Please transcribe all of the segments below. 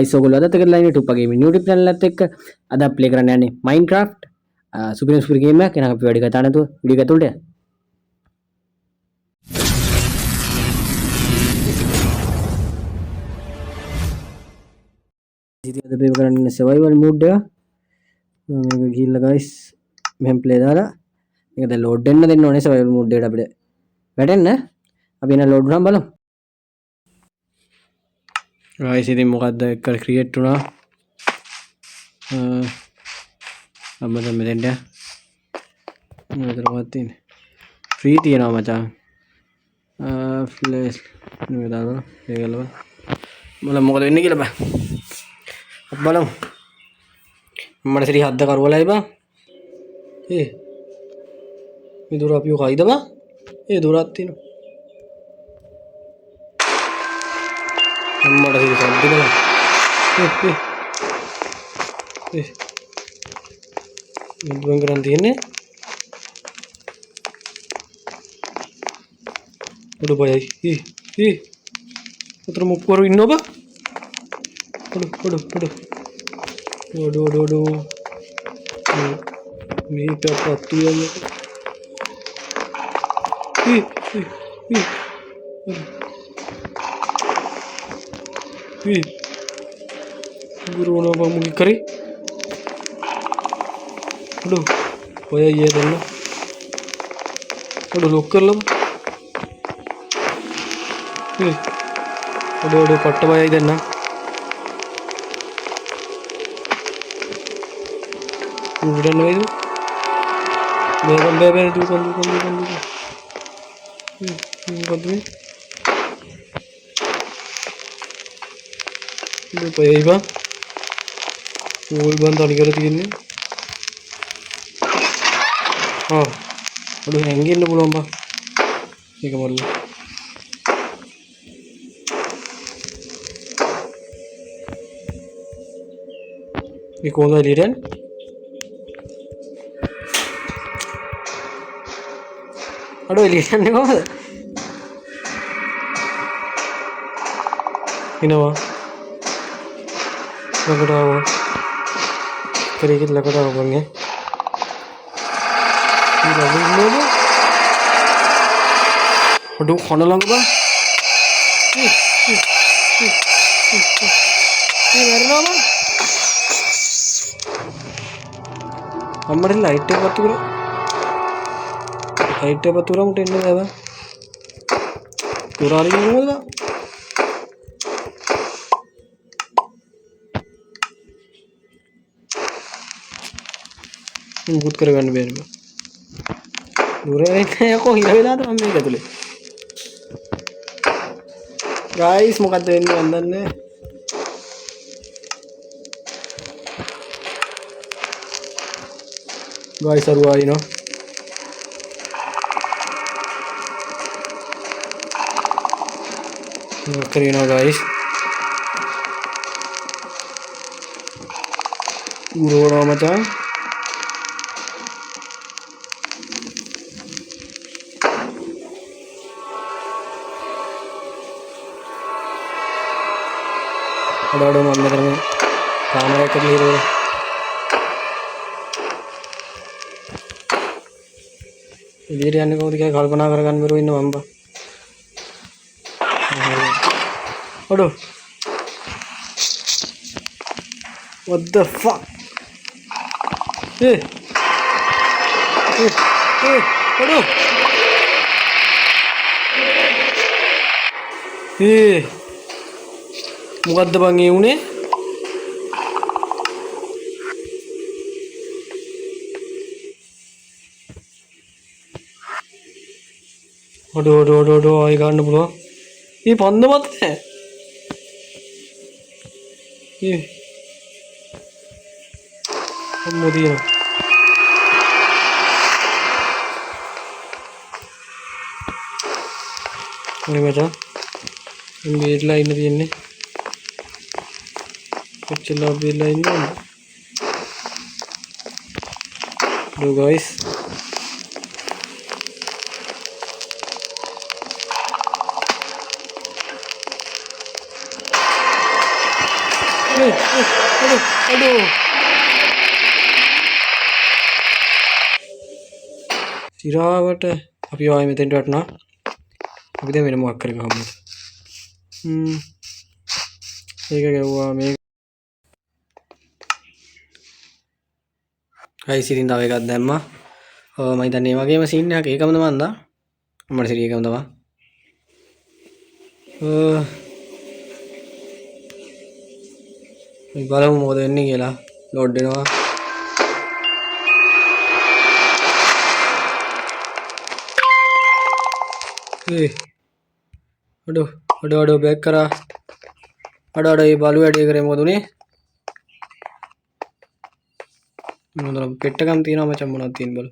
ඔයගොල්ලෝ අදත් එකතු වෙලා ඉන්නේ ටුප්පා ගේමින් YouTube channel එකත් එක්ක අද අපි ප්ලේ කරන්න යන්නේ Minecraft සුපිරි ගේම් එකක්. එහෙනම් අපි වැඩි කතා නැතුව වීඩියෝ එක ඇතුළට යමු. ඉතින් අද අපි කරන්න ඉන්නේ survival mode එක. මේක ගිහිල්ලා guys මෙහෙම play දාලා මේක දැන් load වෙන්න දෙන්න ඕනේ survival mode එකට අපිට වැටෙන්න. අපි එන load වුණාම බලමු. guys ඉතින් මොකද්ද එක create වුණා. अब मतलब मेरे ඉතින් ෆ්‍රී තියෙනවා මචං. ෆ්ලෑෂ් නේ දාගන්න ඒකලව බලමු මොකද වෙන්නේ කියලා බෑ. අපි බලමු. මම ඉතින් හද්ද කරවලයි බා. මේ දොර අපි කයිද බා? ඒ දොරක් තියෙනවා. අම්මට ඉතින් සද්ද බලන්න. මුදුන් කරන් තියෙන්නේ. Aduh bayai, putra mau keluar window apa? Aduh. Ini apa tuh ya? Guru apa mau kari? Aduh, bayai ya dan aduh loker lah. Aduh පට්ට බයයි දැන් නම් උඩට නේද බෑ දුකන් මොකද මේ මේ බයයි බා ඕල් බන් තනි කර තියෙන්නේ අඩු හැංගෙන්න පුළුවන් බා මේක මල්ල ये कौन सा एलियन अड़ो एलियन ने कौन इनवा लगड़ा हुआ करेगी लगड़ा हुआ बंगे ये लगे लोग अड़ो खाना लंग बा ये मरना बा हमारे लाइट पत्तूरा मुटे इन्हें ज़्यादा पूरा रही है मतलब भूत कर गन बेर में दूर है को हीरा भी लाता हमने क्या तुले गाइस मुकद्दमे इन्हें अंदर ने guys aruari no karina guys urora macam ada mana terus kamera keliru එළියට යන්නේ කොහොමද කියලා කල්පනා කරගන්න බැරුව ඉන්න මම බා. අඩෝ. What the fuck? අඩෝ. මොකද්ද බං ඒ උනේ? අඩෝ ආයි ගන්න පුළුවන්. මේ පන්ද මත නෑ. මොදියා. මේ මචං. මේ බේරලා ඉන්න තියෙන්නේ. කොච්චරලා බේරලා ඉන්නවද? Hello guys. aduh. සිරාවට අපි ආයෙ මෙතෙන්ට වටනවා. අපි දැන් වෙන මොකක් කරේ ගහමුද? ඒක ගැව්වා මේ. හයි සිරින් තව එකක් දැම්මා. මම හිතන්නේ මේ වගේම සීන් එකක් ඒකමද මන්දා. මට සිරි ඒකම තමයි. අපි බලමු මොකද වෙන්නේ කියලා. ලෝඩ් වෙනවා. අඩෝ බෑක් කරා. අඩෝ මේ බලු වැඩේ කරේ මොකද උනේ? මොනවද පෙට්ටකම් තියෙනවා මචං මොනවද තියෙන බලු.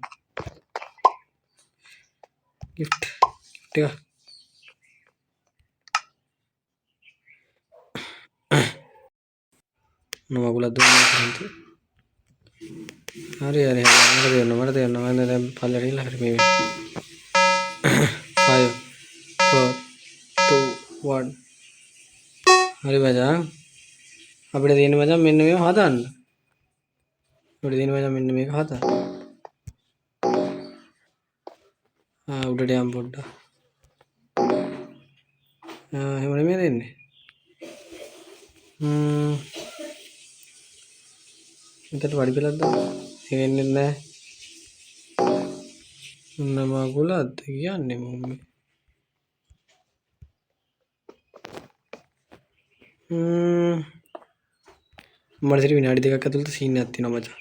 gift එක. මගුලක් දුන්නා කියන්නේ. හරි මට තේරෙනවා මම දැන් පල්ලෙට ගිහලා හරි මේ 5 4 2 1 හරි මචං අපිට තියෙන මචං මෙන්න මේක හදන්න. අපිට තියෙන මචං මෙන්න මේක හදන්න. උඩට යම් පොඩ්ඩක්. එහෙම නෙමෙයි දෙන්නේ. මෙතට වඩි පෙලක් දාන්න. ඒක එන්නේ නැහැ. මගුලක්ද කියන්නේ මම. මට සිරි විනාඩි දෙකක් ඇතුළත සීන් එකක් තියෙනවා මචං.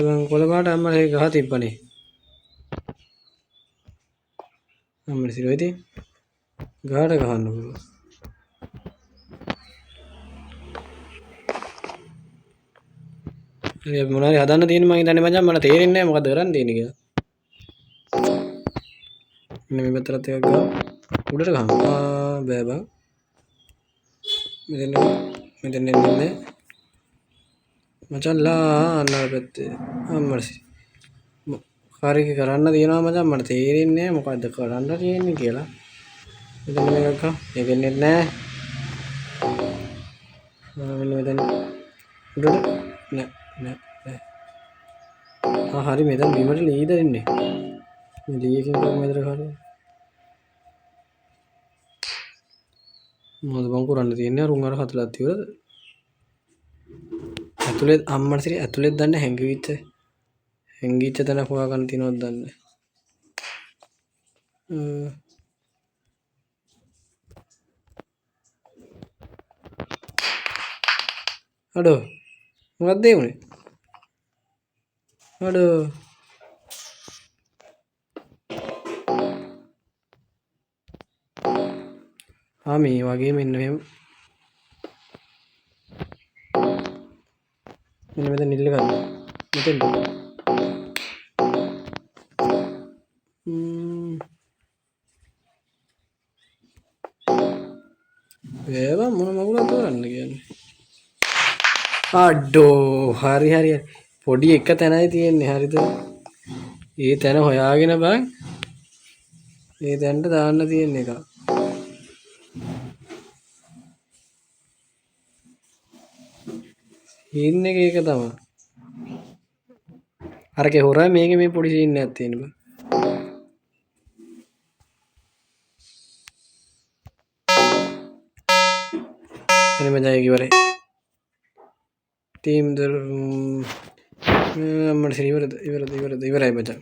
බං කොළපාට අම්මලා ඒක ගහ තිබ්බනේ. අම්මලා සිරි වෙදී ගහට ගහන්න පුළුවන්. හරි අපි මොනවාරි හදන්න තියෙන්නේ මම හිතන්නේ මචං මට තේරෙන්නේ නැහැ මොකද කරන්න තියෙන්නේ කියලා. මෙන්න මේ පැත්තට එකක් ගහමු. උඩට ගහමු. බෑ බං. මෙතන එන්නේ මචං ලා අන්නර පැත්තේ. අම්මලා කාර්යය කරන්න තියෙනවා මචං මට තේරෙන්නේ නැහැ මොකද්ද කරන්න තියෙන්නේ කියලා. මෙතන මේකක් ගහ. ඒක එන්නේ නැහැ. මෙන්න මෙතන උඩට නෑ. හරි මෙතන බිමට ලී දෙන්නේ. මේ ලී එකෙන් කොහොමද මෙතන කරන්නේ? මොකද බං කරන්න තියෙන්නේ අරුන් අර හතලක් තියවලද? ඇතුලේ අම්මට සිරි ඇතුලේ දන්න හැංගිච්ච තැනක් හොයාගන්න තියෙනවද දන්නේ. අඩෝ මොකක්ද ඒ උනේ? අඩෝ මේ වගේ මෙන්න මෙහෙම මෙන්න මෙතන නිල්ල ගන්න. මෙතෙන්ද ඒවා මොන මගුලක් තෝරන්න කියන්නේ. අඩෝ හරි පොඩි එක තැනයි තියෙන්නේ හරිද? ඒ තැන හොයාගෙන බං ඒ තැනට දාන්න තියෙන එක. සීන් එක ඒක තමයි. අරකේ හොරා මේකේ මේ පොඩි සීන් එකක් තියෙන බං. හරි මචං ඒක ඉවරයි. ටීම් ද මට සිරි ඉවරයි මචං.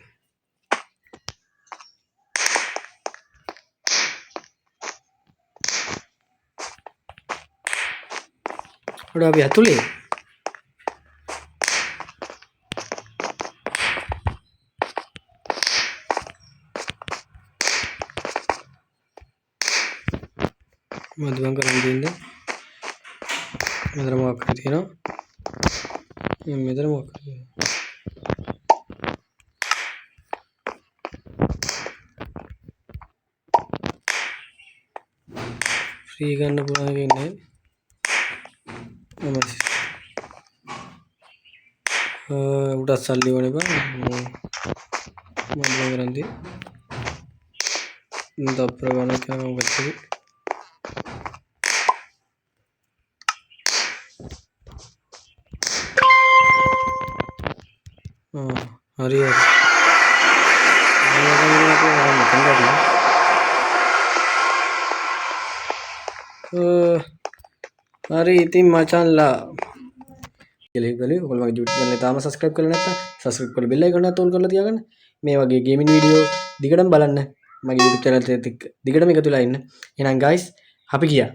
උඩ අපි ඇතුලේ මදුවන් කරන් දෙන්නේ. මෙතන මොකක් හරි තියෙනවා. මෙතන මොකක් හරි ෆ්‍රී ගන්න පුළුවන් එකක් නෑ. උඩ සල්ලි ඕනේ බං මම කරන්දි දප්පර ගන්න කියලා මම ගත්තේ හරි හරි ඉතින් මචන්ලා ඔයගොල්ලෝ මගේ YouTube channel එක තාම subscribe කරලා නැත්නම් subscribe කරලා bell icon එක on කරලා තියාගන්න මේ වගේ gaming video දිගටම බලන්න මගේ YouTube channel එක දිගටම එකතු වෙලා ඉන්න එහෙනම් guys අපි ගියා